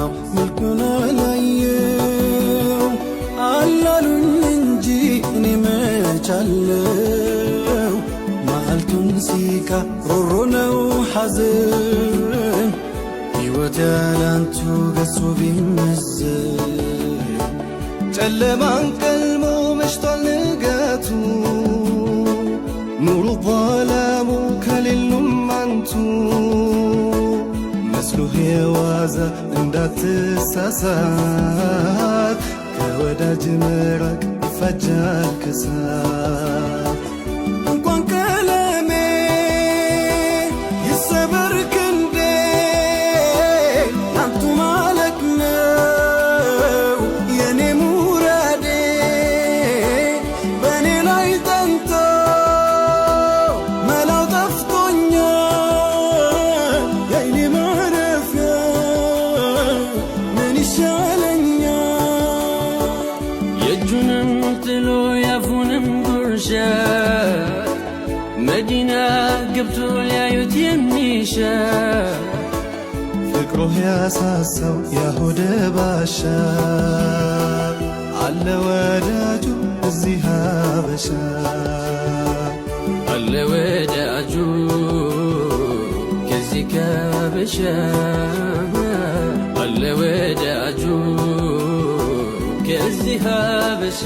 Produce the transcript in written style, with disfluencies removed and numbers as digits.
አልሰማው መልኩን አላየው አላሉኝ እንጂ እኔ መቻለው መዓልቱን ሲቃ ሮሮ ነው ሐዘን ሕይወት ያላንቱ ገጹ ቢመዘን ጨለማን ቀልሞ መሽቷል ንጋቱ ኑሩ ቧላሙ ከሌሉም አንቱ መስሎህ የዋዛ እንዳትሳሳት ከወዳጅ መራቅ ይፋጃል ከሳት እንኳን ቀለሜ ይሰበር ክንዴ አንቱ ማለት ነው የኔ ሙራዴ በኔ ላይ ጠንቶ መላው ጠፍቶኛል የኔ ማረፊያ ምን ይሻለኛል የእጁንም ጥሎ ያፉንም ጉርሻ መዲና ገብቶ ሊያዩት የሚሻ ፍቅሮህ ያሳሳው ያሆደ ባሻ አለ ወዳጁ እዚህ ሀበሻ አለ ወዳጁ ከዚህ ከሀበሻ አለ ወዳጁ ከዚህ ሀበሻ